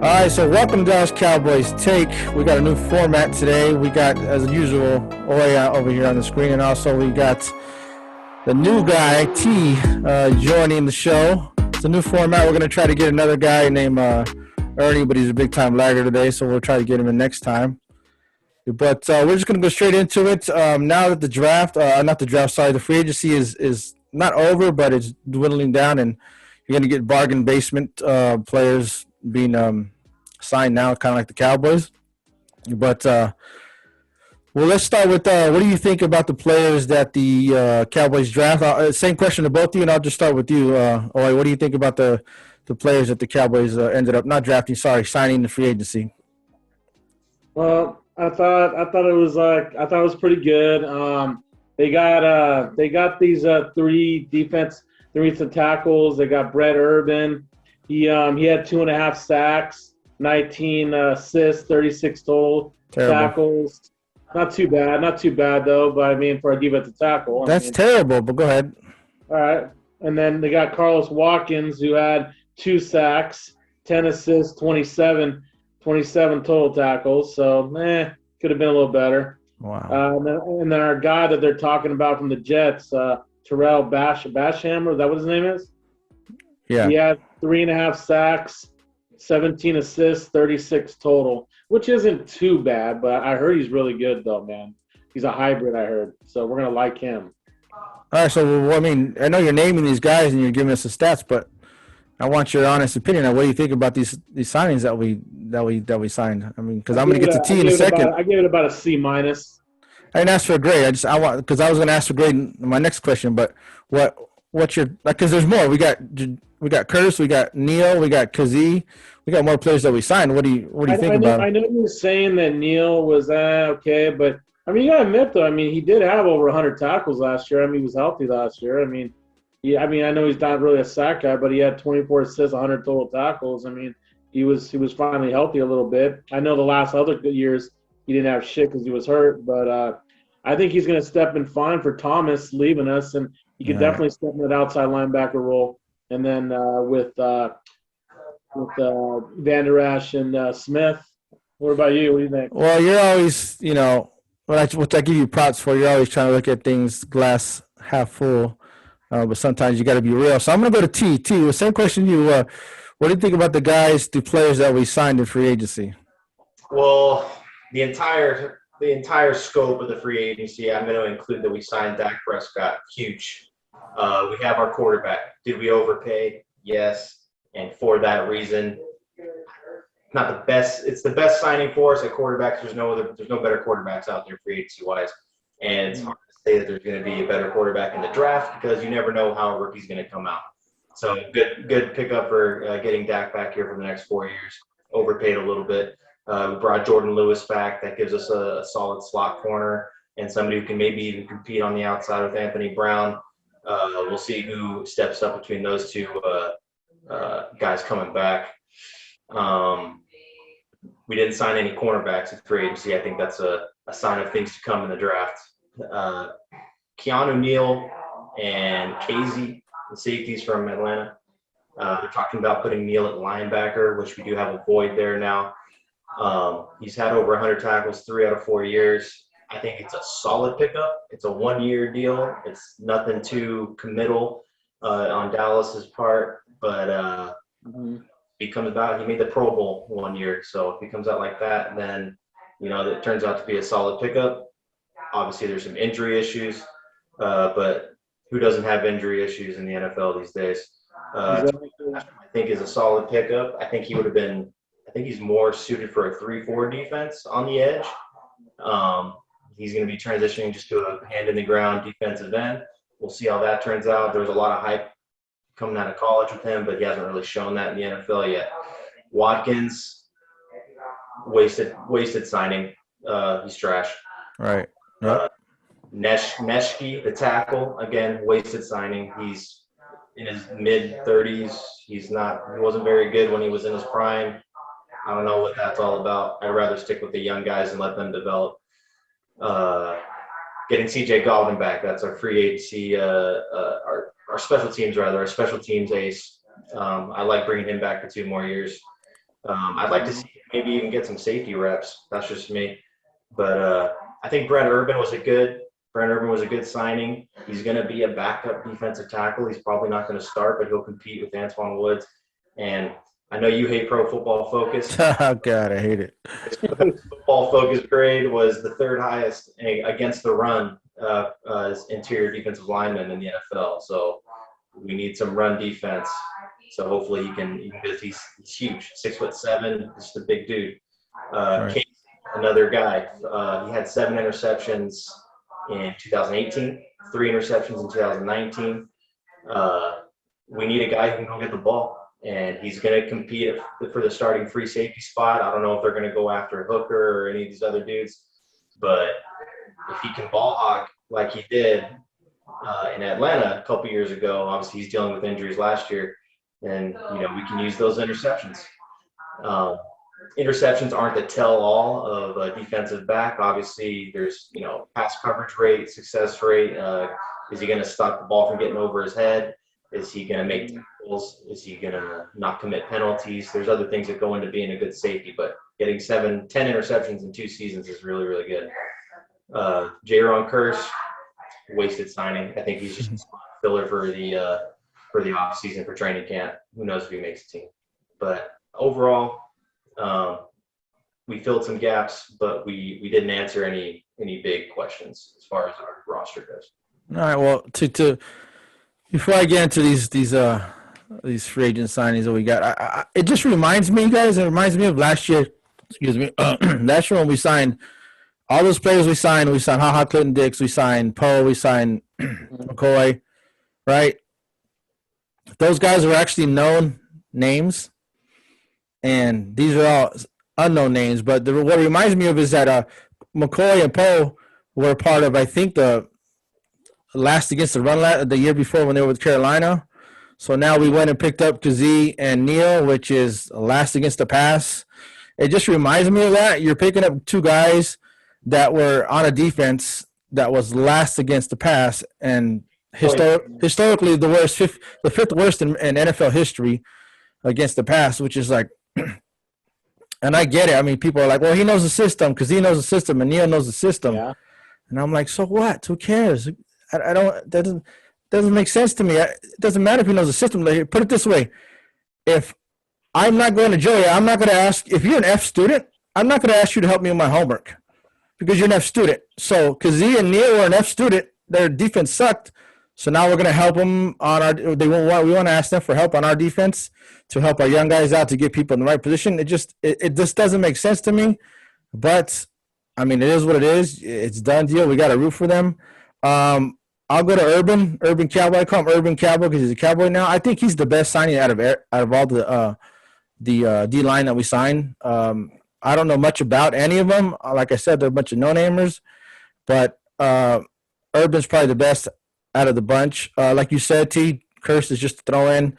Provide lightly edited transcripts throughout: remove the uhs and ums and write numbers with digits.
All right, so welcome to Dallas Cowboys Take. We got a new format today. We got, as usual, Oy over here on the screen, and also we got the new guy, T, joining the show. It's a new format. We're going to try to get another guy named Ernie, but he's a big-time lagger today, so we'll try to get him in next time. But we're just going to go straight into it. Now that the draft, the free agency is not over, but it's dwindling down, and you're going to get bargain basement players being signed now, kind of like the Cowboys. But well, let's start with what do you think about the players that the Cowboys draft? Same question to both of you, and I'll just start with you. Oy, what do you think about the players that the Cowboys ended up not drafting? Sorry, signing in the free agency. Well, I thought it was pretty good. They got these three defensive tackles. They got Brett Urban. He had 2.5 sacks, 19 assists, 36 total tackles. Not too bad though. But I mean, for a defensive tackle, That's terrible. But go ahead. All right, and then they got Carlos Watkins, who had 2 sacks, 10 assists, 27 total tackles. So, could have been a little better. Wow. And then our guy that they're talking about from the Jets, Terrell Basham, is that what his name is? Yeah. He had 3.5 sacks, 17 assists, 36 total, which isn't too bad, but I heard he's really good, though, man. He's a hybrid, I heard. So we're going to like him. All right. So, well, I mean, I know you're naming these guys and you're giving us the stats, but I want your honest opinion on what do you think about these signings that we signed. I mean, because I'm going to get to T in a second. I give it about a C minus. I didn't ask for a grade. I want because I was going to ask for a grade in my next question. But what's your because there's more. We got Curtis, we got Neal, we got Kazee, we got more players that we signed. What do you think about? I know you were saying that Neal was okay, but I mean you got to admit though. I mean he did have over 100 tackles last year. I mean he was healthy last year. I mean I know he's not really a sack guy, but he had 24 assists, 100 total tackles. I mean, he was finally healthy a little bit. I know the last other years he didn't have shit because he was hurt, but I think he's going to step in fine for Thomas leaving us, and he can definitely step in that outside linebacker role. And then with Van Der Esch and Smith, what about you? What do you think? Well, you're always, which I give you props for. You're always trying to look at things glass half full. But sometimes you got to be real. So I'm going to go to T. The same question to you. What do you think about the players that we signed in free agency? Well, the entire scope of the free agency, I'm going to include that we signed Dak Prescott. Huge. We have our quarterback. Did we overpay? Yes. And for that reason, not the best. It's the best signing for us at quarterbacks. There's no better quarterbacks out there free agency wise, and it's hard say that there's going to be a better quarterback in the draft because you never know how a rookie's going to come out. So good pickup for getting Dak back here for the next 4 years. Overpaid a little bit. We brought Jordan Lewis back. That gives us a solid slot corner and somebody who can maybe even compete on the outside with Anthony Brown. We'll see who steps up between those two guys coming back. We didn't sign any cornerbacks at free agency. I think that's a sign of things to come in the draft. Keanu Neal and Kazee, the safeties from Atlanta. They're talking about putting Neal at linebacker, which we do have a void there now. He's had over 100 tackles 3 out of 4 years. I think it's a solid pickup. It's a 1-year deal. It's nothing too committal on Dallas's part, but he made the Pro Bowl 1 year. So if he comes out like that, then it turns out to be a solid pickup. Obviously, there's some injury issues, but who doesn't have injury issues in the NFL these days? I think is a solid pickup. I think he's more suited for a 3-4 defense on the edge. He's going to be transitioning just to a hand-in-the-ground defensive end. We'll see how that turns out. There was a lot of hype coming out of college with him, but he hasn't really shown that in the NFL yet. Watkins, wasted signing. He's trash. Right. Yep. Neshke, the tackle, again, wasted signing. He's in his mid-30s. He wasn't very good when he was in his prime. I don't know what that's all about. I'd rather stick with the young guys and let them develop. Getting CJ Galvin back, that's our free agency, our special teams ace. I like bringing him back for 2 more years. I'd like to see maybe even get some safety reps. That's just me. But I think Brent Urban was a good signing. He's going to be a backup defensive tackle. He's probably not going to start, but he'll compete with Antoine Woods. And I know you hate Pro Football Focus. Oh, God, I hate it. Football Focus grade was the third highest against the run as interior defensive lineman in the NFL. So we need some run defense. So hopefully he can because he's huge, 6'7", just a big dude. Right. Casey, another guy. He had 7 interceptions in 2018, 3 interceptions in 2019. We need a guy who can go get the ball, and he's going to compete for the starting free safety spot. I don't know if they're going to go after Hooker or any of these other dudes, but if he can ball hawk like he did in Atlanta a couple years ago, obviously he's dealing with injuries last year, and we can use those interceptions. Interceptions aren't the tell-all of a defensive back. Obviously, there's pass coverage rate, success rate. Is he going to stop the ball from getting over his head? Is he going to make tackles? Is he going to not commit penalties? There's other things that go into being a good safety, but getting 10 interceptions in 2 seasons is really, really good. Jaron Kearse, wasted signing. I think he's just a filler for the off season for training camp. Who knows if he makes the team? But overall, we filled some gaps, but we didn't answer any big questions as far as our roster goes. All right. Well, to before I get into these free agent signings that we got, it just reminds me, guys. It reminds me of last year. Excuse me. Last year when we signed all those players, we signed HaHa Clinton Dix, we signed Poe, we signed McCoy, right? Those guys were actually known names, and these are all unknown names. But what it reminds me of is that McCoy and Poe were part of, I think, the last against the run the year before when they were with Carolina. So now we went and picked up Kazee and Neal, which is last against the pass. It just reminds me of that. You're picking up 2 guys that were on a defense that was last against the pass, and historically the 5th worst in NFL history against the pass, which is like, and I get it. I mean, people are like, well, he knows the system because he knows the system and Neal knows the system. Yeah. And I'm like, so what? Who cares? I don't. That doesn't make sense to me. It doesn't matter if he knows the system. Like, put it this way: if I'm not going to Joey, I'm not going to ask if you're an F student. I'm not going to ask you to help me with my homework because you're an F student. So Kazee and Neal were an F student. Their defense sucked. So now we're going to help them on our. We want to ask them for help on our defense to help our young guys out to get people in the right position. It just doesn't make sense to me. But I mean, it is what it is. It's a done deal. We got to root for them. I'll go to Urban Cowboy. I call him Urban Cowboy because he's a Cowboy now. I think he's the best signing out of all the D line that we signed. I don't know much about any of them. Like I said, they're a bunch of no-namers, but Urban's probably the best out of the bunch. Like you said, Kearse is just a throw-in.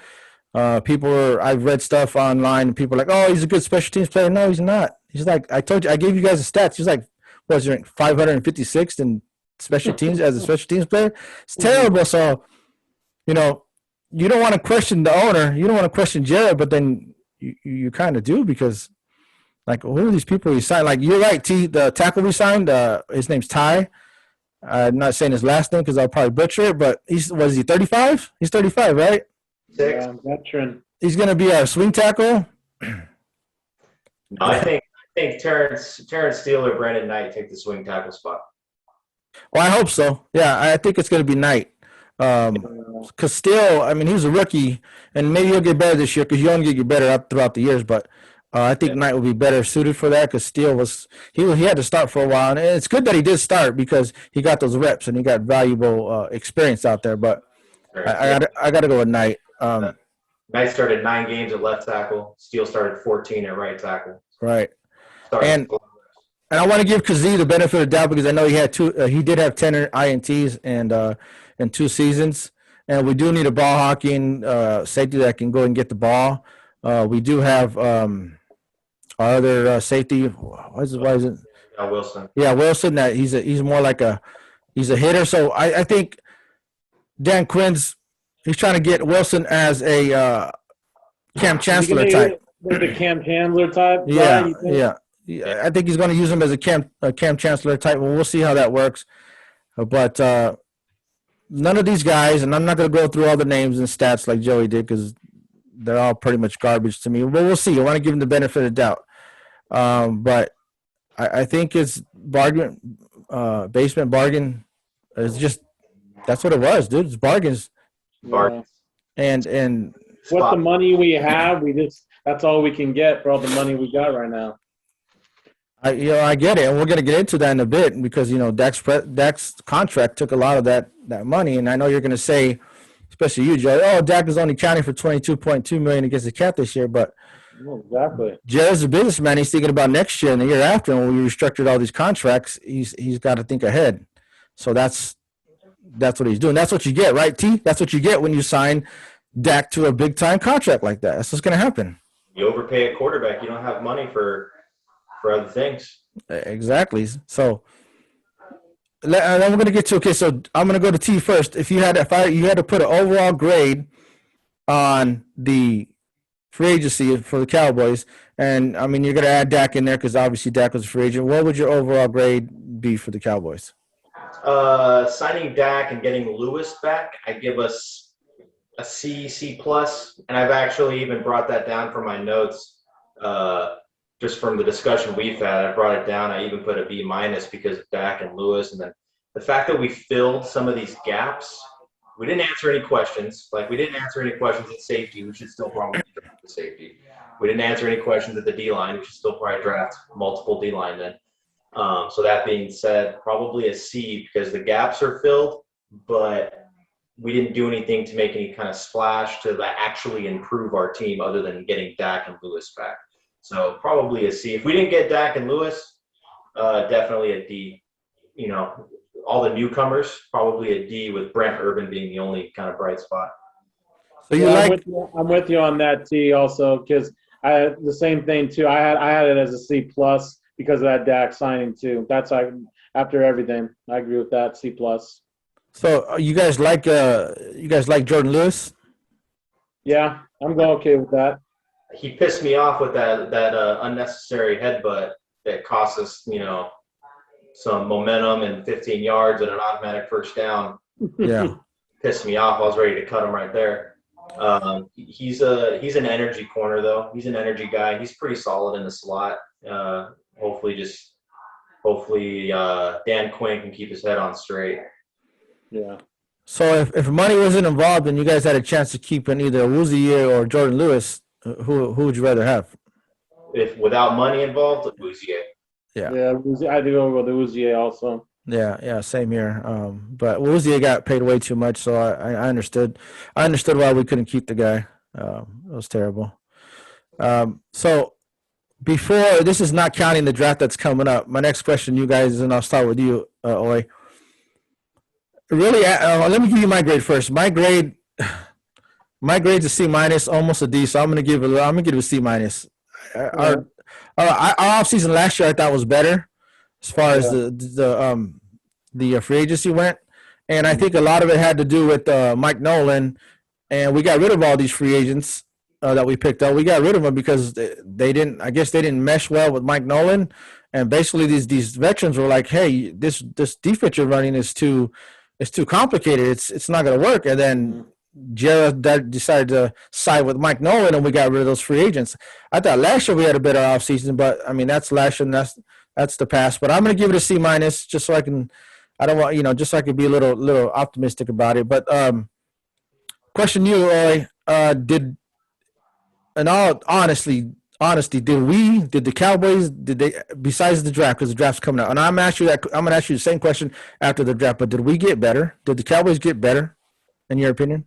I've read stuff online, and people are like, oh, he's a good special teams player. No, he's not. He's like, I told you, I gave you guys the stats. He's like, what's he ranked 556th in special teams as a special teams player? It's terrible. So, you don't want to question the owner. You don't want to question Jared, but then you kind of do because, like, who are these people we signed? Like, you're right, the tackle we signed, his name's Ty. I'm not saying his last name because I'll probably butcher it, but he 35? He's 35, right? Yeah, veteran. He's going to be our swing tackle. No, I think Terrence Steele or Brandon Knight take the swing tackle spot. Well, I hope so. Yeah, I think it's going to be Knight. Because Steele, I mean, he was a rookie, and maybe he'll get better this year because you only get better up throughout the years. But I think Knight will be better suited for that because Steele he had to start for a while. And it's good that he did start because he got those reps and he got valuable experience out there. But I got to go with Knight. Knight started 9 games at left tackle. Steele started 14 at right tackle. Right. And I want to give Kazee the benefit of the doubt because I know he had he did have 10 INTs in 2 seasons. And we do need a ball hawking safety that can go and get the ball. We do have our other safety. Why is it? Wilson. Yeah, Wilson. That he's more like he's a hitter. So I think Dan Quinn's he's trying to get Wilson as a Cam Chancellor type. The Cam Chandler type guy. Yeah, You think? yeah. I think he's going to use him as a Cam Chancellor type. Well, we'll see how that works. But none of these guys, and I'm not going to go through all the names and stats like Joey did because they're all pretty much garbage to me. But we'll see. I want to give him the benefit of the doubt. But I think it's bargain, basement bargain. It's just that's what it was, dude. It's bargains. Yeah. And With the money we have, that's all we can get for all the money we got right now. I get it, and we're gonna get into that in a bit because Dak's contract took a lot of that money, and I know you're gonna say, especially you, Joe, oh, Dak is only counting for $22.2 million against the cap this year, but exactly. Jared's a businessman. He's thinking about next year and the year after, and when we restructured all these contracts, he's got to think ahead. So that's what he's doing. That's what you get, right, T? That's what you get when you sign Dak to a big time contract like that. That's what's gonna happen. You overpay a quarterback, you don't have money for other things. Exactly. So and then we're gonna get to so I'm gonna go to T first. If you had to put an overall grade on the free agency for the Cowboys, and I mean you're gonna add Dak in there because obviously Dak was a free agent. What would your overall grade be for the Cowboys? Signing Dak and getting Lewis back, I give us a C plus, and I've actually even brought that down from my notes. Just from the discussion we've had, I brought it down. I even put a B minus because of Dak and Lewis. And then the fact that we filled some of these gaps, we didn't answer any questions. Like, we didn't answer any questions at safety. We should still probably draft the safety. We didn't answer any questions at the D-line. We should still probably draft multiple D-line then. So that being said, probably a C because the gaps are filled, but we didn't do anything to make any kind of splash to actually improve our team other than getting Dak and Lewis back. So probably a C. If we didn't get Dak and Lewis, definitely a D. All the newcomers, probably a D with Brent Urban being the only kind of bright spot. So I'm with you on that T also because I had the same thing too. I had it as a C plus because of that Dak signing too. That's after everything. I agree with that C plus. So you guys like Jordan Lewis? Yeah, I'm going okay with that. He pissed me off with that unnecessary headbutt that cost us, some momentum and 15 yards and an automatic first down. Yeah. Pissed me off. I was ready to cut him right there. He's an energy corner though. He's an energy guy. He's pretty solid in the slot. Hopefully Dan Quinn can keep his head on straight. Yeah. So if money wasn't involved and you guys had a chance to keep in either Awuzie or Jordan Lewis, who would you rather have? If without money involved, Awuzie. Yeah, I do go with Awuzie also. Yeah, same here. But Awuzie got paid way too much, so I understood. I understood why we couldn't keep the guy. It was terrible. So before this is not counting the draft that's coming up. My next question, you guys, and I'll start with you, Ole. Really, let me give you my grade first. My grade's a C minus, almost a D. So I'm gonna give it a C minus. Our offseason last year I thought was better as far as the free agency went, and I think a lot of it had to do with Mike Nolan, and we got rid of all these free agents that we picked up. We got rid of them because they didn't mesh well with Mike Nolan, and basically these veterans were like, hey, this defense you're running is too complicated. It's not going to work. And then Jared decided to side with Mike Nolan, and we got rid of those free agents. I thought last year we had a better offseason, but I mean that's last year, and that's the past. But I'm going to give it a C minus just so I can. I don't want just so I can be a little optimistic about it. But question you, Roy, did in all honesty, did the Cowboys, besides the draft, because the draft's coming out, and I'm going to ask you the same question after the draft, but did we get better? Did the Cowboys get better, in your opinion?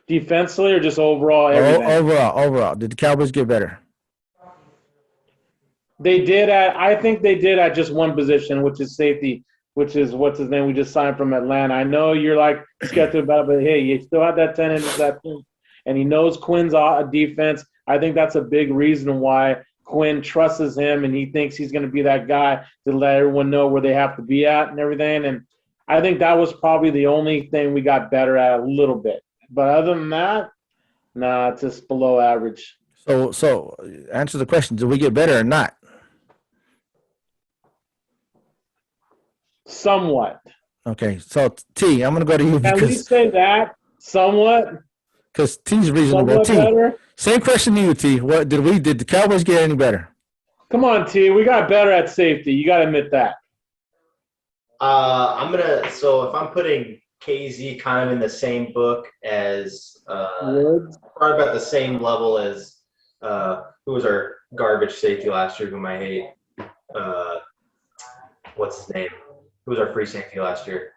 Defensively or just overall? Everything? Overall. Did the Cowboys get better? They did I think they did at just one position, which is safety, which is what's his name we just signed from Atlanta. I know you're like skeptical about it, but hey, you still have that 10 interceptions, and he knows Quinn's a defense. I think that's a big reason why Quinn trusts him, and he thinks he's going to be that guy to let everyone know where they have to be at and everything. And I think that was probably the only thing we got better at a little bit. But other than that, nah, it's just below average. So answer the question: did we get better or not? Somewhat. Okay, so T, I'm gonna go to you At least say that. Somewhat. because T's reasonable. Somewhat T, better. same question to you, T. What did the Cowboys get any better? Come on, T. We got better at safety. You got to admit that. So if I'm putting KZ kind of in the same book as Woods. probably about the same level as who was our garbage safety last year, whom I hate. What's his name? Who was our free safety last year?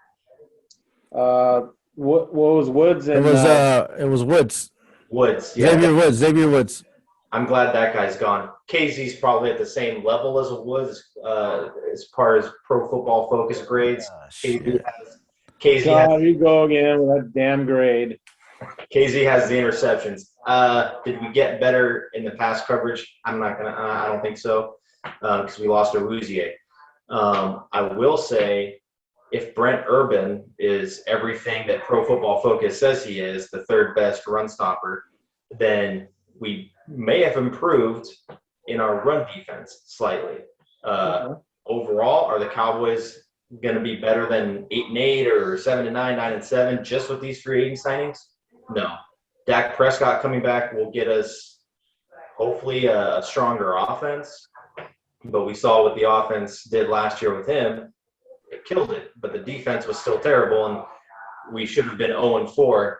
What was Woods and It was Woods. Woods. Yeah, Xavier Woods. I'm glad that guy's gone. KZ's probably at the same level as a Woods as far as Pro Football Focus grades. KZ God, you go again with that damn grade. KZ has the interceptions. Did we get better in the pass coverage? I don't think so because we lost Awuzie. I will say if Brent Urban is everything that Pro Football Focus says he is, the third best run stopper, then we may have improved in our run defense slightly. Overall, are the Cowboys going to be better than 8-8 or 7-9, 9-7 just with these free agent signings? No. Dak Prescott coming back will get us hopefully a stronger offense. But we saw what the offense did last year with him. It killed it, but the defense was still terrible, and we should have been 0-4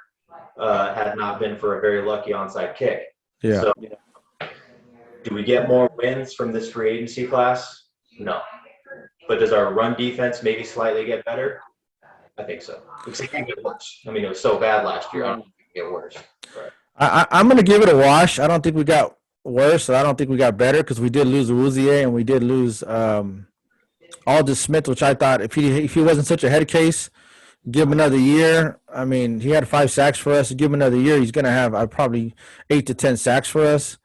had not been for a very lucky onside kick. Yeah. So, do we get more wins from this free agency class? No. But does our run defense maybe slightly get better? I think so. It can't get worse. I mean, it was so bad last year. I don't think it can get worse. Right. I'm going to give it a wash. I don't think we got worse. I don't think we got better because we did lose Awuzie and we did lose Aldis Smith, which I thought if he wasn't such a head case, give him another year. I mean, he had 5 sacks for us. Give him another year, he's going to have probably 8 to 10 sacks for us.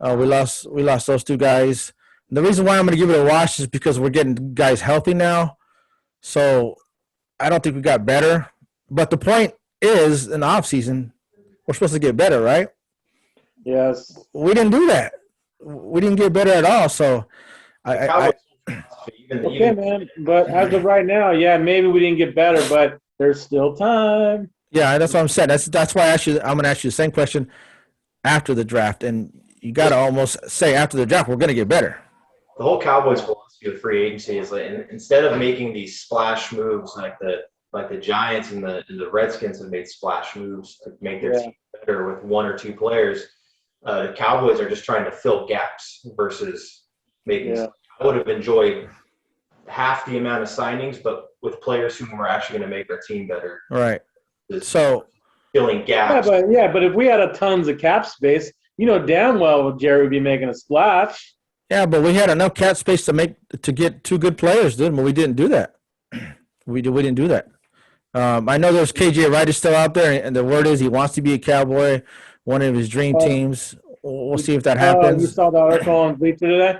We lost those 2 guys. The reason why I'm going to give it a wash is because we're getting guys healthy now. So I don't think we got better. But the point is, in the offseason, we're supposed to get better, right? Yes. We didn't do that. We didn't get better at all. So okay, man. But as of right now, yeah, maybe we didn't get better, but there's still time. Yeah, that's what I'm saying. That's why I'm going to ask you the same question after the draft. And you got to almost say after the draft, we're going to get better. The whole Cowboys philosophy of free agency is like instead of making these splash moves like the Giants and the Redskins have made splash moves to make their team better with 1 or 2 players, the Cowboys are just trying to fill gaps versus making. I would have enjoyed half the amount of signings, but with players who were actually going to make our team better. Right. So filling gaps. But if we had a tons of cap space, you know damn well Jerry would be making a splash. Yeah, but we had enough cap space to get 2 good players, didn't we? We didn't do that. We didn't do that. I know there's KJ Wright is still out there, and the word is he wants to be a Cowboy, one of his dream teams. We'll see if that happens. You saw the article on Bleacher today?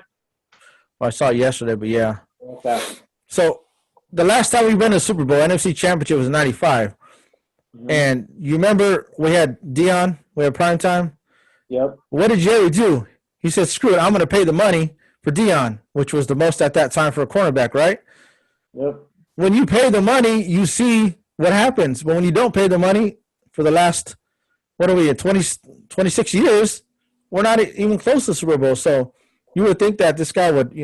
Well, I saw it yesterday, but yeah. Okay. So the last time we won a Super Bowl, NFC Championship, was in '95. Mm-hmm. And you remember we had Dion, we had primetime? Yep. What did Jerry do? He said, screw it, I'm going to pay the money for Dion, which was the most at that time for a cornerback, right? Yep. When you pay the money, you see what happens. But when you don't pay the money for the last, 26 years, we're not even close to Super Bowl. So you would think that this guy would,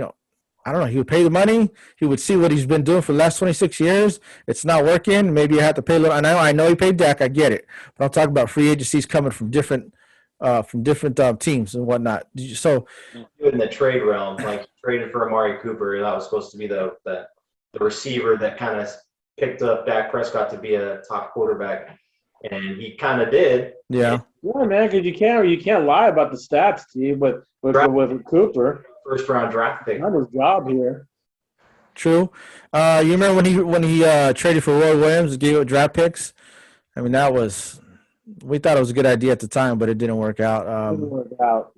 I don't know, he would pay the money. He would see what he's been doing for the last 26 years. It's not working. Maybe you have to pay a little. I know he paid Dak. I get it. But I'm talking about free agencies coming from different teams and whatnot. So in the trade realm, like traded for Amari Cooper, that was supposed to be the receiver that kind of picked up Dak Prescott to be a top quarterback, and he kind of did. Yeah. Yeah, man, because you can't lie about the stats, Steve. But with Cooper, first round draft pick, not his job here. True. You remember when he traded for Roy Williams and gave up draft picks? I mean, we thought it was a good idea at the time, but it didn't work out. Didn't work out.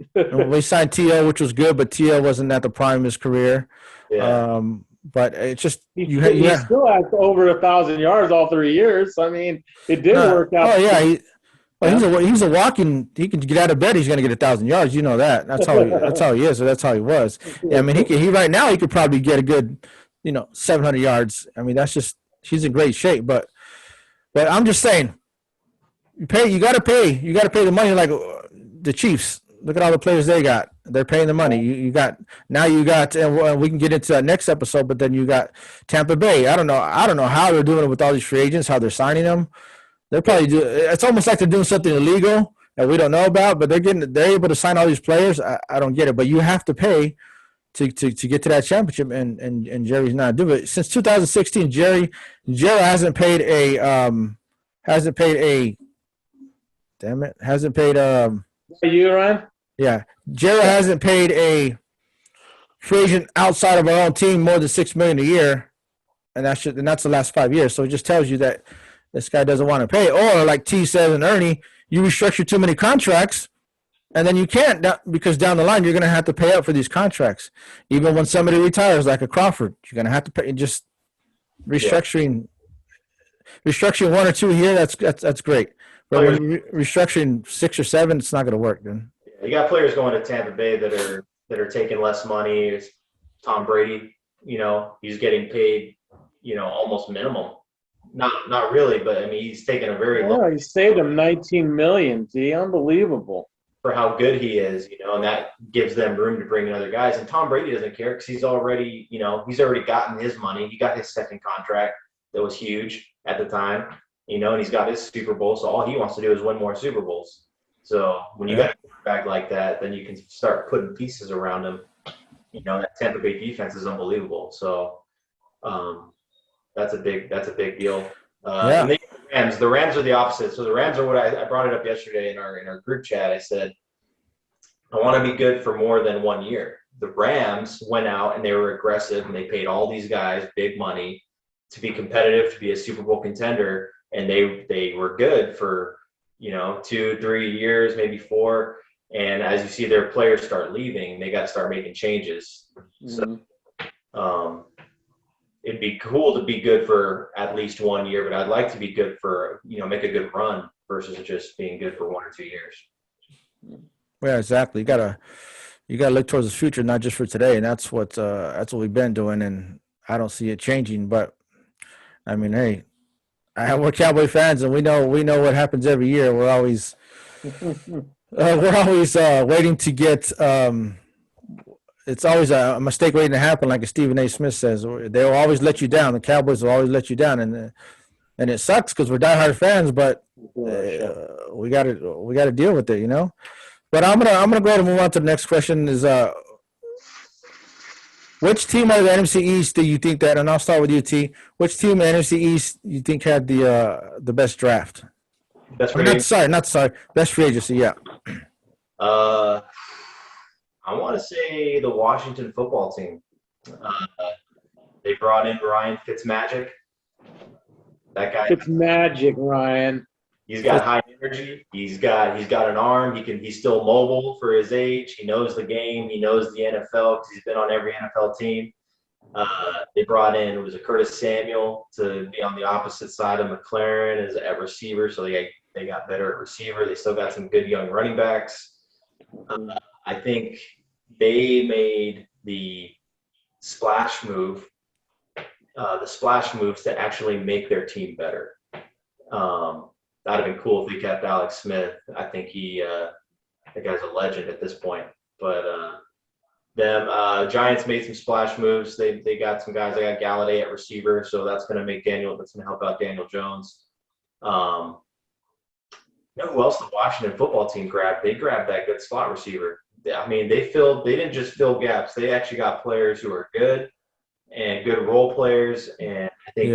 We signed T.O., which was good, but T.O. wasn't at the prime of his career. Yeah. But it's just he still has over 1,000 yards all 3 years. I mean, it didn't work out. Oh yeah, Well, he's a walking. He can get out of bed. He's going to get 1,000 yards. You know that. That's how he is. Or that's how he was. Yeah, I mean, he right now he could probably get a good, 700 yards. I mean, that's just he's in great shape. But I'm just saying, you got to pay the money like the Chiefs. Look at all the players they got. They're paying the money. You got, and we can get into that next episode. But then you got Tampa Bay. I don't know how they're doing it with all these free agents. How they're signing them. They're probably it's almost like they're doing something illegal that we don't know about, but they're able to sign all these players. I don't get it, but you have to pay to get to that championship, and Jerry's not doing it. Since 2016, Jerry hasn't paid you, Ryan? Yeah, Jerry hasn't paid a free agent outside of our own team more than $6 million a year, and that's the last 5 years. So it just tells you that this guy doesn't want to pay. Or like T says and Ernie, you restructure too many contracts, and then you can't because down the line you're going to have to pay up for these contracts. Even when somebody retires, like a Crawford, you're going to have to pay. Just restructuring one or two here, that's great. But when you're restructuring 6 or 7, it's not going to work then. You got players going to Tampa Bay that are taking less money. It's Tom Brady, he's getting paid, almost minimum. Not really, but I mean he's taken a very low. He saved him $19 million. Unbelievable for how good he is, and that gives them room to bring in other guys. And Tom Brady doesn't care because he's already gotten his money. He got his second contract that was huge at the time, and he's got his Super Bowl. So all he wants to do is win more Super Bowls. So when you got a quarterback like that, then you can start putting pieces around him. That Tampa Bay defense is unbelievable. So. That's a big deal. And the Rams are the opposite. So the Rams are what I brought it up yesterday in our group chat. I said, I want to be good for more than 1 year. The Rams went out and they were aggressive and they paid all these guys big money to be competitive, to be a Super Bowl contender. And they were good for, 2-3 years, maybe 4. And as you see their players start leaving, they got to start making changes. Mm-hmm. So, it'd be cool to be good for at least 1 year, but I'd like to be good for, make a good run versus just being good for 1 or 2 years. Yeah, exactly. You gotta look towards the future, not just for today. And that's what we've been doing. And I don't see it changing, but I mean, hey, we're Cowboy fans and we know what happens every year. We're always waiting to get, it's always a mistake waiting to happen, like Stephen A. Smith says. They'll always let you down. The Cowboys will always let you down, and it sucks because we're diehard fans. But we got to deal with it, But I'm gonna go ahead and move on to the next question. Is which team out of the NFC East do you think that? And I'll start with you, T. Which team in the NFC East you think had the best draft? Best free agency. Yeah. I want to say the Washington football team. They brought in Ryan Fitzmagic. That guy. Fitzmagic, Ryan. He's got high energy. He's got an arm. He's still mobile for his age. He knows the game. He knows the NFL because he's been on every NFL team. They brought in Curtis Samuel to be on the opposite side of McLaren as a receiver. So they got better at receiver. They still got some good young running backs. I think they made the splash moves to actually make their team better. That'd have been cool if they kept Alex Smith. I think that guy's a legend at this point. But Giants made some splash moves. They got some guys. They got Galladay at receiver, so that's going to help out Daniel Jones. Who else the Washington football team grabbed? They grabbed that good slot receiver. I mean, they didn't just fill gaps. They actually got players who are good and good role players. And I think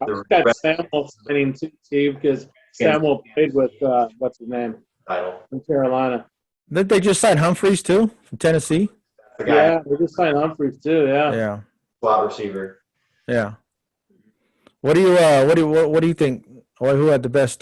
that Samuel signing too, Steve, because Samuel played with what's his name? Title from Carolina. Didn't they just sign Humphreys too from Tennessee? Yeah, they just signed Humphreys too. Yeah. Yeah. Slot receiver. Yeah. What do you think? Or who had the best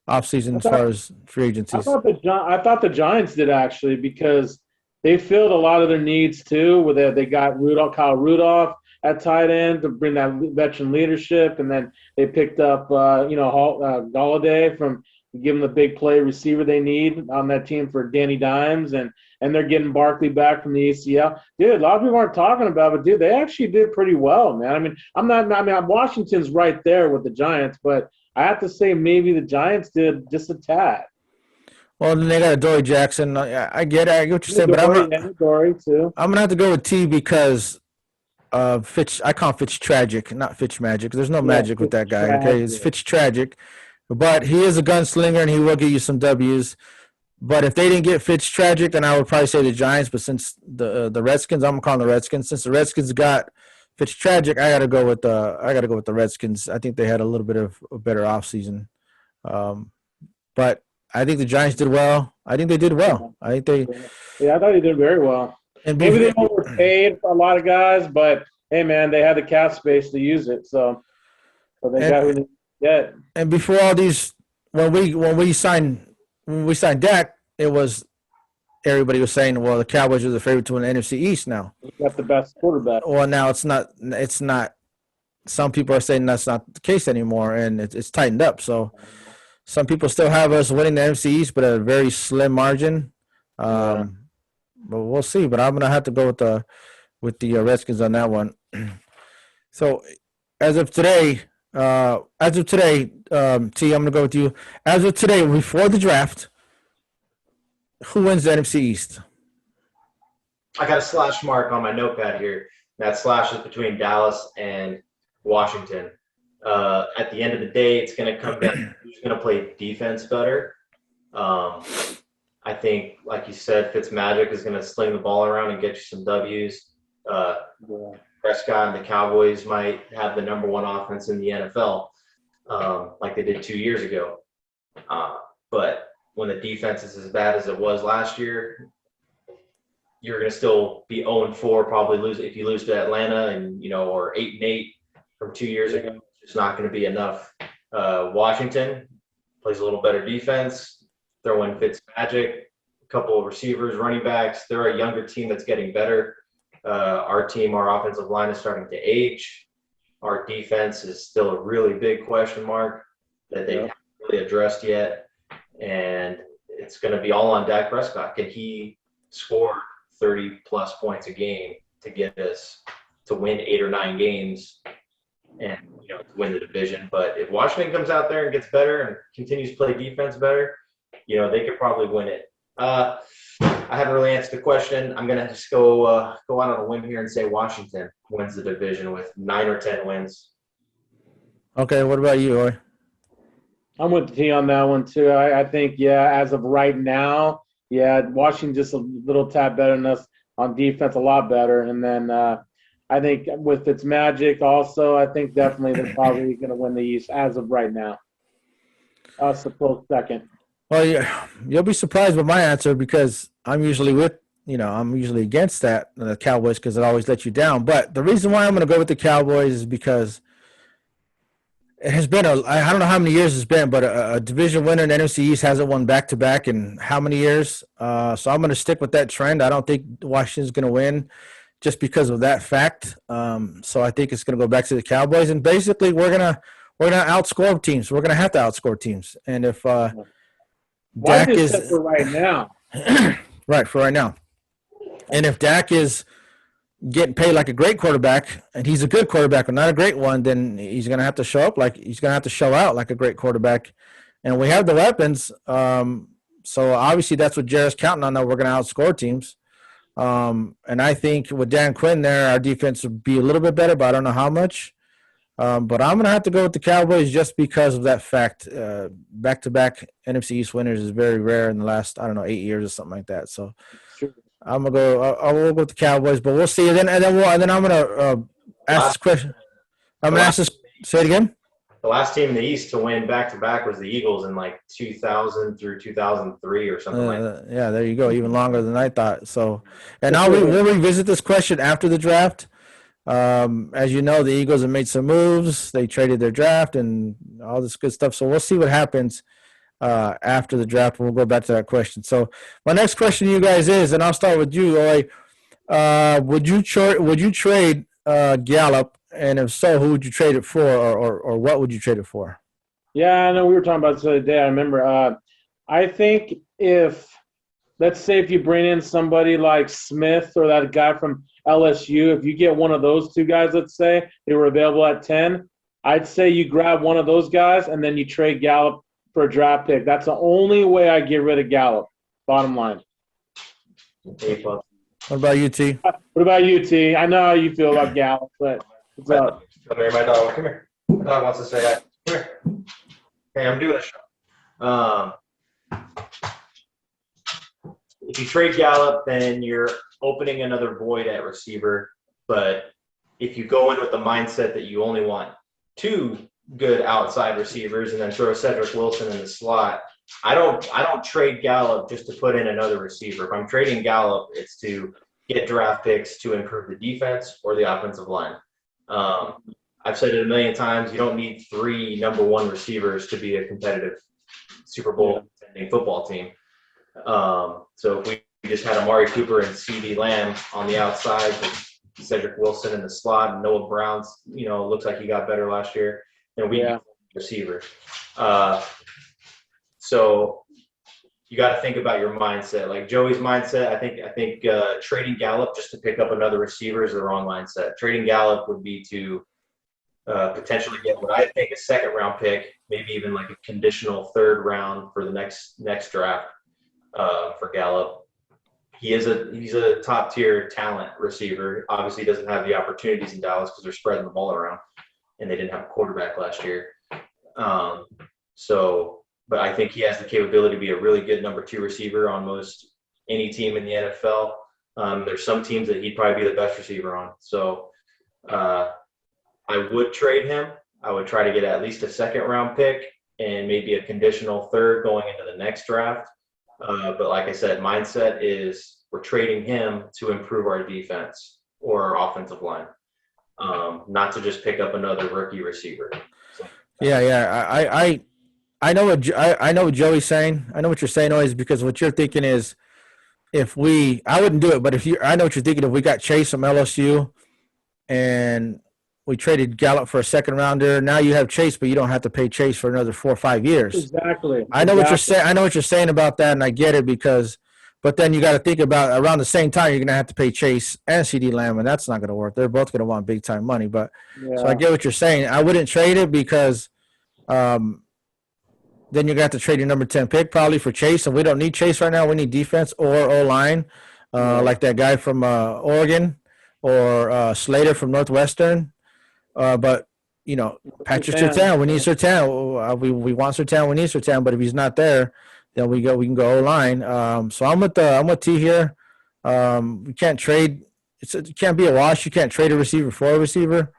offseason as far as free agencies? I thought the Giants did actually because they filled a lot of their needs too. Where they got Kyle Rudolph. at tight end to bring that veteran leadership, and then they picked up Galladay from give them the big play receiver they need on that team for Danny Dimes, and they're getting Barkley back from the ACL. Dude, a lot of people aren't talking about it, but dude, they actually did pretty well, man. I mean, Washington's right there with the Giants, but I have to say maybe the Giants did just a tad. Well, then they got Dory Jackson. I get what you're saying, but Dory too. I'm gonna have to go with T because Fitz. I call him Fitz tragic, not Fitz magic. There's no magic with that guy. Okay, it's Fitz tragic, but he is a gunslinger and he will get you some W's. But if they didn't get Fitz tragic, then I would probably say the Giants. But since the Redskins, I'm calling the Redskins. Since the Redskins got Fitz tragic, I gotta go with the Redskins. I think they had a little bit of a better offseason. But I think the Giants did well. I think they did well. I thought they did very well. And maybe they overpaid a lot of guys, but hey, man, they had the cap space to use it, so they got who they get. And before all these, when we signed Dak, it was everybody was saying, well, the Cowboys are the favorite to win the NFC East now. You got the best quarterback. Well, now it's not. Some people are saying that's not the case anymore, and it's tightened up. So. Some people still have us winning the NFC East, but at a very slim margin. But we'll see. But I'm gonna have to go with the Redskins on that one. So, as of today, T, I'm gonna go with you. As of today, before the draft, who wins the NFC East? I got a slash mark on my notepad here. That slash is between Dallas and Washington. At the end of the day, it's going to come down to who's going to play defense better. I think, like you said, Fitzmagic is going to sling the ball around and get you some W's. Prescott and the Cowboys might have the number one offense in the NFL, like they did 2 years ago. But when the defense is as bad as it was last year, you're going to still be 0-4, probably lose if you lose to Atlanta or 8-8 from 2 years ago. It's not going to be enough. Washington plays a little better defense. Throw in Fitzmagic, a couple of receivers, running backs. They're a younger team that's getting better. Our offensive line is starting to age. Our defense is still a really big question mark that they haven't really addressed yet. And it's going to be all on Dak Prescott. Can he score 30-plus points a game to get us to win 8 or 9 games and to win the division? But if Washington comes out there and gets better and continues to play defense better, they could probably win it. I haven't really answered the question. I'm gonna just go out on a whim here and say Washington wins the division with 9 or 10 wins. Okay, what about you, Roy? I'm with the T on that one too. I think as of right now, Washington just a little tad better than us on defense, a lot better, and then. I think with Fitzmagic also, I think definitely they're probably going to win the East as of right now. Us a close second. Well, you'll be surprised with my answer because I'm usually against that, the Cowboys, because it always lets you down. But the reason why I'm going to go with the Cowboys is because it has been I don't know how many years it's been, but a division winner in the NFC East hasn't won back-to-back in how many years? So I'm going to stick with that trend. I don't think Washington's going to win just because of that fact. So I think it's going to go back to the Cowboys, and basically we're gonna outscore teams. We're gonna have to outscore teams, and if Dak is for right now, right for right now, and if Dak is getting paid like a great quarterback, and he's a good quarterback but not a great one, then he's gonna have to show out like a great quarterback, and we have the weapons. So obviously that's what Jared's counting on. That we're gonna outscore teams. And I think with Dan Quinn there, our defense would be a little bit better, but I don't know how much. But I'm going to have to go with the Cowboys just because of that fact. Back-to-back NFC East winners is very rare in the last, 8 years or something like that. So I'm going to go. I will go with the Cowboys, but we'll see. And then I'm going to ask this question. I'm going to ask this. Say it again. The last team in the East to win back-to-back was the Eagles in 2000 through 2003 or something like that. Yeah, there you go. Even longer than I thought. So, and we'll revisit this question after the draft. As you know, the Eagles have made some moves. They traded their draft and all this good stuff. So we'll see what happens after the draft. We'll go back to that question. So my next question to you guys is, and I'll start with you, Roy. Would you trade Gallup? And if so, who would you trade it for, or what would you trade it for? Yeah, I know we were talking about this the other day. I remember. I think let's say if you bring in somebody like Smith or that guy from LSU, if you get one of those two guys, let's say they were available at 10, I'd say you grab one of those guys and then you trade Gallup for a draft pick. That's the only way I get rid of Gallup. Bottom line. What about you, T? What about you, T? I know how you feel about Gallup, but what's up? Come here, my dog. Come here. My dog wants to say that. Come here. Hey, I'm doing a show. If you trade Gallup, then you're opening another void at receiver. But if you go in with the mindset that you only want two good outside receivers and then throw Cedric Wilson in the slot, I don't trade Gallup just to put in another receiver. If I'm trading Gallup, it's to get draft picks to improve the defense or the offensive line. I've said it a million times. You don't need 3 number 1 receivers to be a competitive Super Bowl contending football team. So if we just had Amari Cooper and CeeDee Lamb on the outside, with Cedric Wilson in the slot, and Noah Brown's, looks like he got better last year, then we need receivers. So you got to think about your mindset. Like Joey's mindset, I think trading Gallup just to pick up another receiver is the wrong mindset. Trading Gallup would be to potentially get what I think a second-round pick, maybe even like a conditional third round for the next draft for Gallup. He's a top-tier talent receiver. Obviously, he doesn't have the opportunities in Dallas because they're spreading the ball around, and they didn't have a quarterback last year. But I think he has the capability to be a really good number 2 receiver on most any team in the NFL. There's some teams that he'd probably be the best receiver on. So I would trade him. I would try to get at least a second-round pick and maybe a conditional third going into the next draft. But like I said, mindset is we're trading him to improve our defense or our offensive line, not to just pick up another rookie receiver. So, I know what Joey's saying. I know what you're saying always, because what you're thinking is I wouldn't do it, but I know what you're thinking. If we got Chase from LSU and we traded Gallup for a second rounder, now you have Chase, but you don't have to pay Chase for another 4 or 5 years. Exactly. I know what you're saying. I know what you're saying about that, and I get it but then you got to think about around the same time you're going to have to pay Chase and CeeDee Lamb, and that's not going to work. They're both going to want big time money. So I get what you're saying. I wouldn't trade it because then you're going to have to trade your number 10 pick probably for Chase, and we don't need Chase right now. We need defense or O-line, like that guy from Oregon or Slater from Northwestern. But Patrick Surtain, we need Surtain. We want Surtain. We need Surtain. But if he's not there, then we can go O-line. So I'm with T here. We can't trade. It can't be a wash. You can't trade a receiver for a receiver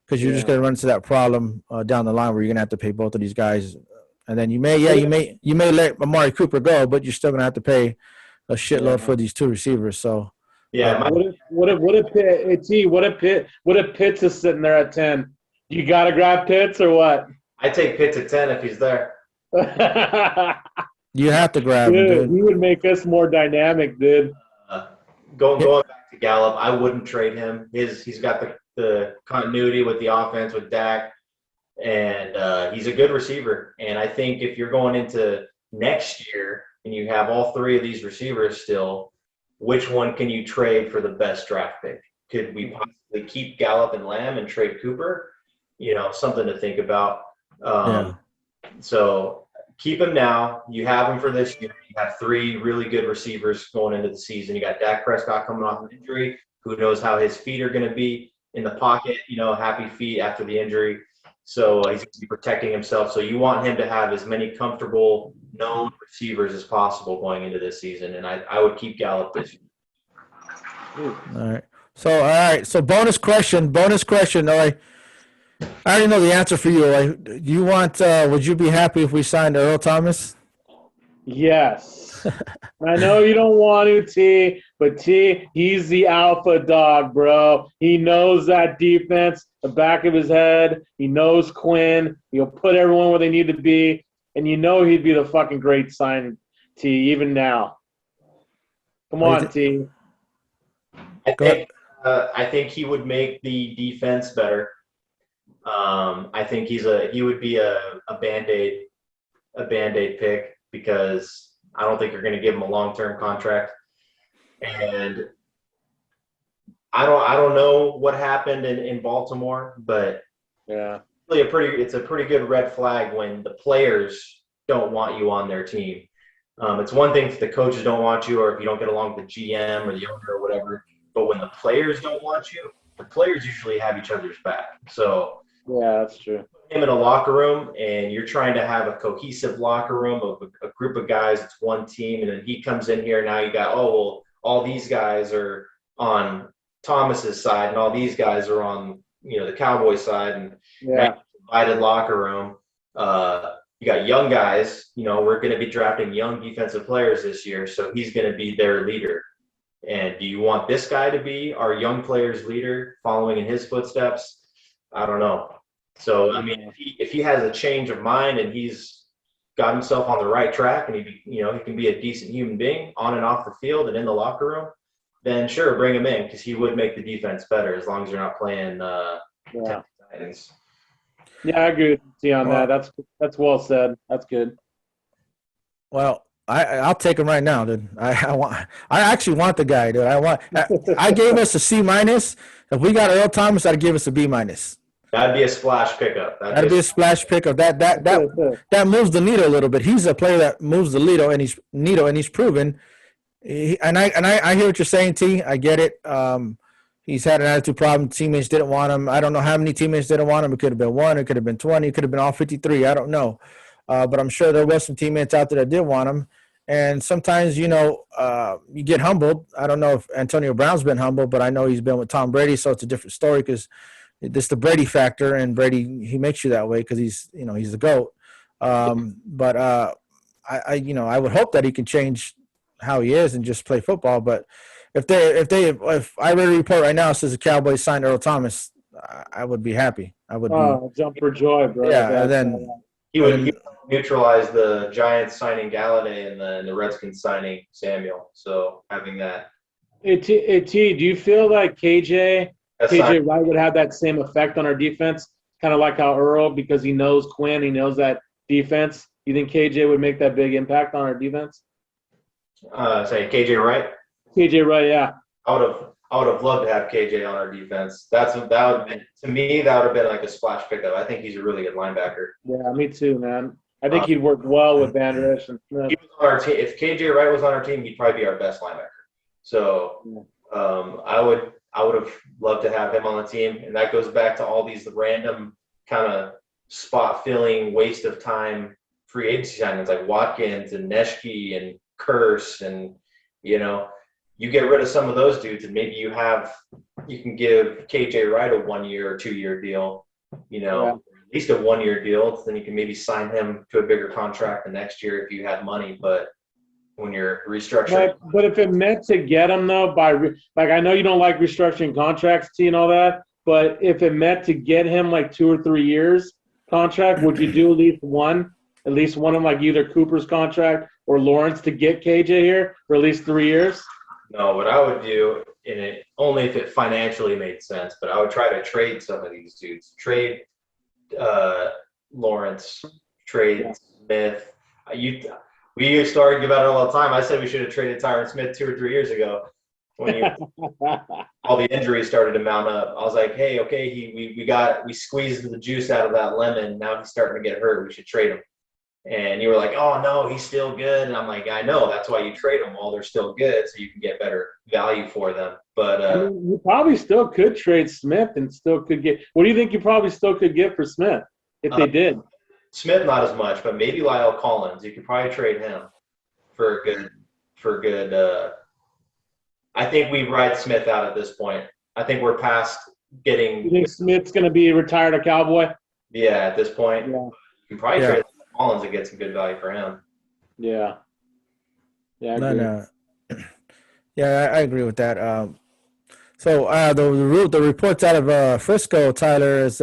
because you're just going to run into that problem down the line where you're going to have to pay both of these guys, and then you may let Amari Cooper go, but you're still going to have to pay a shitload for these 2 receivers. So. Yeah. What if Pitts is sitting there at 10? You got to grab Pitts or what? I take Pitts at 10 if he's there. You have to grab him, dude. He would make us more dynamic, dude. Going back to Gallup, I wouldn't trade him. He's got the continuity with the offense with Dak, and he's a good receiver. And I think if you're going into next year and you have all 3 of these receivers still, which one can you trade for the best draft pick? Could we possibly keep Gallup and Lamb and trade Cooper? Something to think about. So keep him now. You have him for this year. You have 3 really good receivers going into the season. You got Dak Prescott coming off an injury. Who knows how his feet are going to be in the pocket, happy feet after the injury. So he's going to be protecting himself. So you want him to have as many comfortable, known receivers as possible going into this season. And I would keep Gallup this year. All right. So bonus question. I already know the answer for you. Would you be happy if we signed Earl Thomas? Yes. I know you don't want to, T, but T, he's the alpha dog, bro. He knows that defense, the back of his head. He knows Quinn. He'll put everyone where they need to be. And he'd be the fucking great sign, T, even now. Come on, T. I think he would make the defense better. I think he would be a Band-Aid pick because I don't think you're going to give him a long-term contract. And I don't know what happened in Baltimore, but Yeah. really it's a pretty good red flag when the players don't want you on their team. It's one thing if the coaches don't want you or if you don't get along with the GM or the owner or whatever, but when the players don't want you, the players usually have each other's back. So Yeah, that's true. him in a locker room and you're trying to have a cohesive locker room of a group of guys, it's one team, and then he comes in here, now you got, all these guys are on Thomas's side and all these guys are on, the Cowboys side, and divided locker room. You got young guys, we're going to be drafting young defensive players this year, so he's going to be their leader. And do you want this guy to be our young players' leader, following in his footsteps? I don't know. So, I mean, if he has a change of mind and he's got himself on the right track and he can be a decent human being on and off the field and in the locker room, then sure, bring him in because he would make the defense better as long as you're not playing Titans. Yeah, I agree with you on that. That's well said. That's good. Well, I'll take him right now, dude. I actually want the guy, dude. I gave us a C-. If we got Earl Thomas, I'd give us a B-. That'd be a splash pickup. That'd be a splash pickup. That moves the needle a little bit. He's a player that moves the needle, and he's proven. I hear what you're saying, T. I get it. He's had an attitude problem. Teammates didn't want him. I don't know how many teammates didn't want him. It could have been 1. It could have been 20. It could have been all 53. I don't know. But I'm sure there was some teammates out there that did want him. And sometimes, you get humbled. I don't know if Antonio Brown's been humbled, but I know he's been with Tom Brady, so it's a different story because it's the Brady factor, and Brady, he makes you that way because he's the GOAT. But I would hope that he can change how he is and just play football. But if I read a report right now says the Cowboys signed Earl Thomas, I would be happy. I would jump for joy, bro. Yeah, and then he would neutralize the Giants signing Galladay and the Redskins signing Samuel. So having that. Hey, T, do you feel like KJ Wright would have that same effect on our defense, kind of like how Earl, because he knows Quinn, he knows that defense? You think KJ would make that big impact on our defense? Say KJ Wright. KJ Wright, yeah. I would have loved to have KJ on our defense. That would have been, to me, that would have been like a splash pickup. I think he's a really good linebacker. Yeah, me too, man. I think he'd work well with Van Der and Smith. He was on our team. If KJ Wright was on our team, he'd probably be our best linebacker. So I would have loved to have him on the team, and that goes back to all these random kind of spot filling, waste of time free agency signings like Watkins and Neshke and Curse, and you get rid of some of those dudes, and maybe you can give KJ Wright a 1 year or 2 year deal, at least a 1 year deal. Then you can maybe sign him to a bigger contract the next year if you had money. But when you're restructuring, but if it meant to get him though, I know you don't like restructuring contracts, T, and all that, but if it meant to get him like 2 or 3 years contract, would you do at least one of like either Cooper's contract or Lawrence to get KJ here for at least 3 years? No, what I would do, only if it financially made sense, but I would try to trade some of these dudes. Trade Lawrence, trade Smith. We used to argue about it all the time. I said we should have traded Tyron Smith 2 or 3 years ago when all the injuries started to mount up. I was like, hey, okay, we squeezed the juice out of that lemon. Now he's starting to get hurt. We should trade him. And you were like, oh, no, he's still good. And I'm like, I know. That's why you trade them while they're still good, so you can get better value for them. But you probably still could trade Smith and still could get – what do you think you probably still could get for Smith if they did? Smith, not as much, but maybe Lyle Collins. You could probably trade him for good I think we ride Smith out at this point. I think we're past getting – You think Smith's going to be retired a Cowboy? Yeah, at this point. Yeah. You can probably trade Collins and get some good value for him. Yeah. Yeah, I agree with that. So the reports out of Frisco, Tyler, is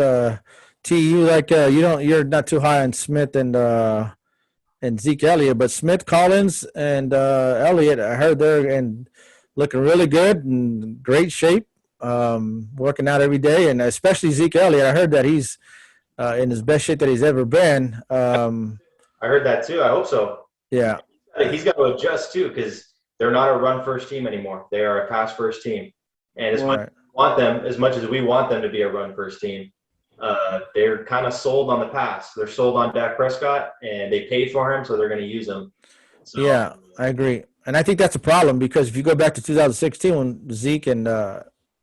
T, you're not too high on Smith and Zeke Elliott, but Smith, Collins, and Elliott, I heard they're looking really good and great shape. working out every day, and especially Zeke Elliott. I heard that he's in his best shape that he's ever been. I heard that too. I hope so. Yeah. He's got to adjust too because they're not a run-first team anymore. They are a pass-first team. And as much as we want them to be a run-first team, they're kind of sold on the pass. They're sold on Dak Prescott, and they paid for him, so they're going to use him. So, yeah, I agree. And I think that's a problem because if you go back to 2016 when Zeke and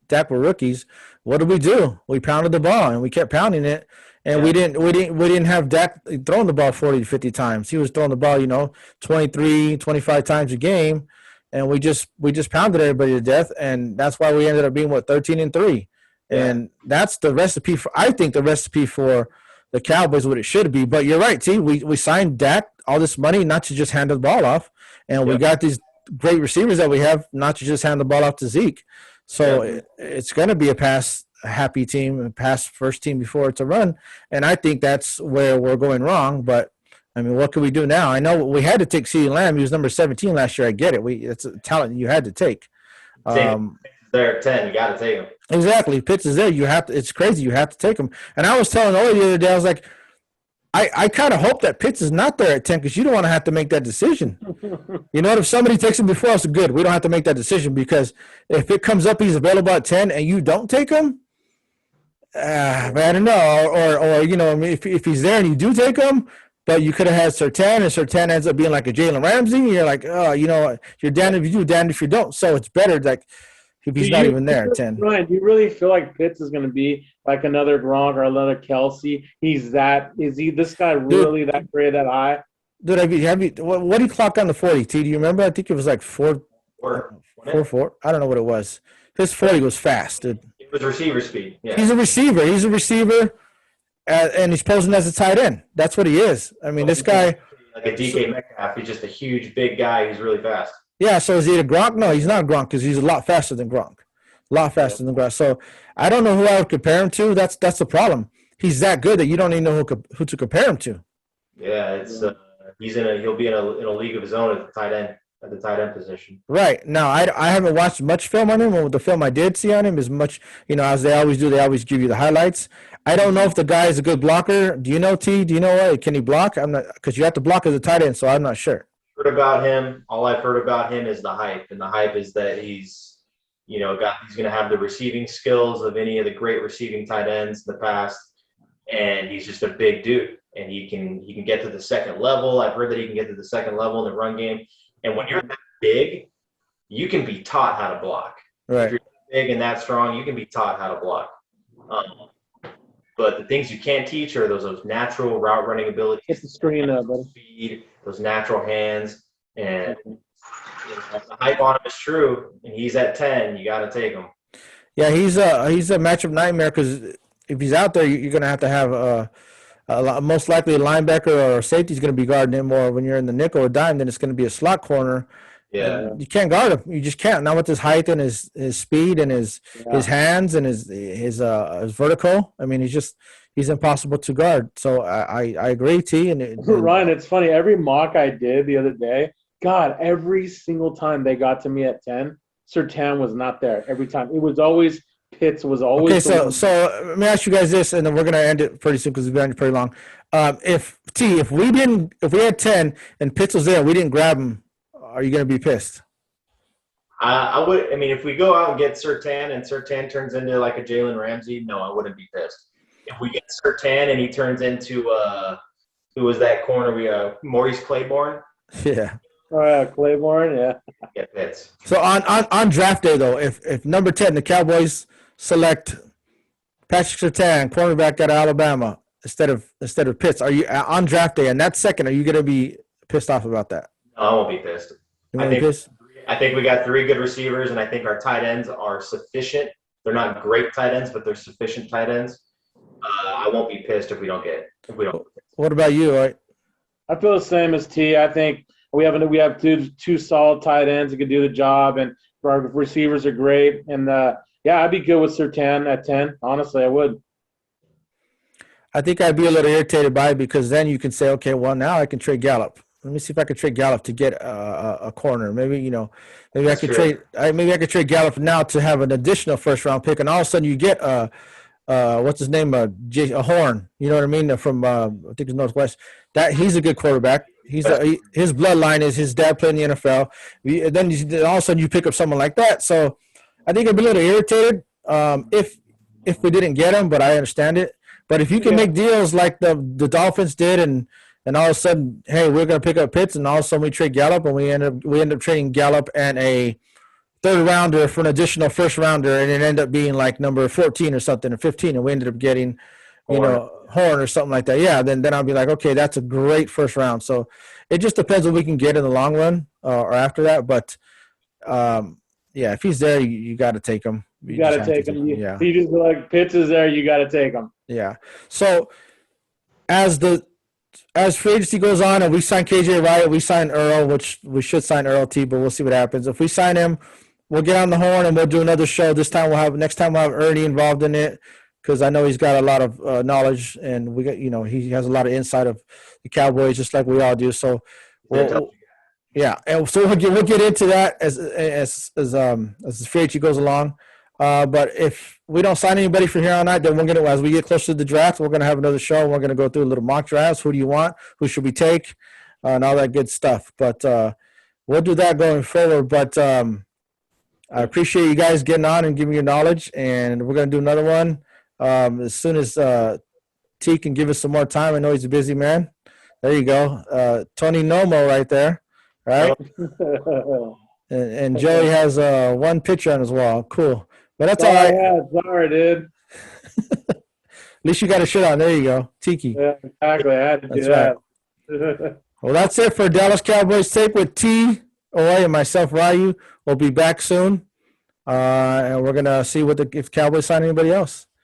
Dak were rookies, what did we do? We pounded the ball and we kept pounding it, and we didn't have Dak throwing the ball 40 to 50 times. He was throwing the ball, 23, 25 times a game, and we just pounded everybody to death, and that's why we ended up being 13-3. And that's the recipe for. I think the recipe for the Cowboys what it should be. But you're right, T. We signed Dak all this money not to just hand the ball off, and we got these great receivers that we have not to just hand the ball off to Zeke. So it's going to be a pass-happy team, a pass-first team before it's a run, and I think that's where we're going wrong. But I mean, what can we do now? I know we had to take CeeDee Lamb. He was number 17 last year. I get it. It's a talent you had to take. They're at 10. You got to take him. Exactly. Pitts is there. You have to. It's crazy. You have to take him. And I was telling Ole the other day, I was like, I kind of hope that Pitts is not there at 10 because you don't want to have to make that decision. You know what? If somebody takes him before us, good. We don't have to make that decision because if it comes up he's available at 10 and you don't take him, I don't know. Or if he's there and you do take him, but you could have had Surtain, and Surtain ends up being like a Jalen Ramsey. And you're like, you're damned if you do, damned if you don't. So it's better like if he's not even there at 10. Ryan, do you really feel like Pitts is going to be like another Gronk or another Kelsey? Is he this guy really that great, that high? Dude, what did he clock on the 40, T? Do you remember? I think it was like 4. I don't know what it was. His 40 was fast, dude. It was receiver speed. Yeah. He's a receiver. And he's posing as a tight end. That's what he is. I mean, this guy – like a DK Metcalf. He's just a huge, big guy. He's really fast. Yeah, so is he a Gronk? No, he's not a Gronk because he's a lot faster than Gronk. A lot faster than Gronk. So I don't know who I would compare him to. That's the problem. He's that good that you don't even know who to compare him to. Yeah, it's he'll be in a league of his own at the tight end position. Right. Now, I haven't watched much film on him. The film I did see on him is much, as they always do, they always give you the highlights. I don't know if the guy is a good blocker. Do you know, T? Do you know can he block? I'm not, because you have to block as a tight end, so I'm not sure. About him, all I've heard about him is the hype, and the hype is that he's going to have the receiving skills of any of the great receiving tight ends in the past, and he's just a big dude, and he can get to the second level. I've heard that he can get to the second level in the run game, and when you're that big, you can be taught how to block. Right. If you're big and that strong, you can be taught how to block. But the things you can't teach are those natural route running abilities. Hit the screen up, buddy. Speed, those natural hands, and the hype on him is true. And he's at 10. You got to take him. Yeah, he's a matchup nightmare because if he's out there, you're going to have most likely a linebacker or a safety is going to be guarding him. Or when you're in the nickel or dime, then it's going to be a slot corner. Yeah, you can't guard him. You just can't. Not with his height and his speed and his hands and his vertical. I mean, he's impossible to guard. So I agree, T. And Ryan, it's funny. Every mock I did the other day, God, every single time they got to me at 10, Surtain was not there. Every time it was always Pitts was always. Okay, so let me ask you guys this, and then we're gonna end it pretty soon because we've been pretty long. If we had 10 and Pitts was there, we didn't grab him. Are you going to be pissed? I would. I mean, if we go out and get Surtain and Surtain turns into like a Jalen Ramsey, no, I wouldn't be pissed. If we get Surtain and he turns into who was that corner? Maurice Claiborne. Yeah. Oh yeah, Claiborne. Yeah. Get pissed. So on draft day though, if number 10 the Cowboys select Patrick Surtain, cornerback out of Alabama, instead of Pitts, are you on draft day and that second? Are you going to be pissed off about that? No, I won't be pissed. I think we got 3 good receivers, and I think our tight ends are sufficient. They're not great tight ends, but they're sufficient tight ends. I won't be pissed if we don't get it. What about you, right? I feel the same as T. I think we have two solid tight ends that can do the job, and our receivers are great. And I'd be good with Surtain at 10. Honestly, I would. I think I'd be a little irritated by it because then you can say, okay, well now I can trade Gallup. let me see if I could trade Gallup to get a corner. Maybe maybe That's I could true. maybe I could trade Gallup now to have an additional first round pick, and all of a sudden you get what's his name, a Horn. You know what I mean? From I think it's Northwest. That he's a good quarterback. His bloodline is his dad played in the NFL. Then all of a sudden you pick up someone like that. So I think I'd be a little irritated if we didn't get him, but I understand it. But if you can make deals like the Dolphins did, and all of a sudden, hey, we're going to pick up Pitts, and all of a sudden we trade Gallup, and we end up trading Gallup and a third rounder for an additional first rounder, and it ended up being like number 14 or something, or 15, and we ended up getting, Horn or something like that. Yeah, then I'll be like, okay, that's a great first round. So it just depends what we can get in the long run or after that. But yeah, if he's there, you got to take him. You got to take him. Yeah. You just like Pitts is there, you got to take him. Yeah. So as free agency goes on and we sign KJ Wright, we sign Earl, which we should sign Earl T, but we'll see what happens. If we sign him, we'll get on the horn and we'll do another show. Next time we'll have Ernie involved in it, because I know he's got a lot of knowledge, and we got he has a lot of insight of the Cowboys, just like we all do. So yeah, and so we'll get into that as the free agency goes along. But if we don't sign anybody for here on out, then as we get closer to the draft, we're gonna have another show. We're gonna go through a little mock drafts. Who do you want? Who should we take? And all that good stuff. But we'll do that going forward. But I appreciate you guys getting on and giving your knowledge, and we're gonna do another one as soon as T can give us some more time. I know he's a busy man. There you go, Tony Nomo right there, right? and Joey has one picture on his wall. Cool. But that's all right. Yeah, sorry, dude. At least you got a shirt on. There you go. Tiki. Yeah, exactly. I had to do that. Right. Well, that's it for Dallas Cowboys Take with T, Oy, and myself, Ryu. We'll be back soon. And we're going to see if Cowboys sign anybody else.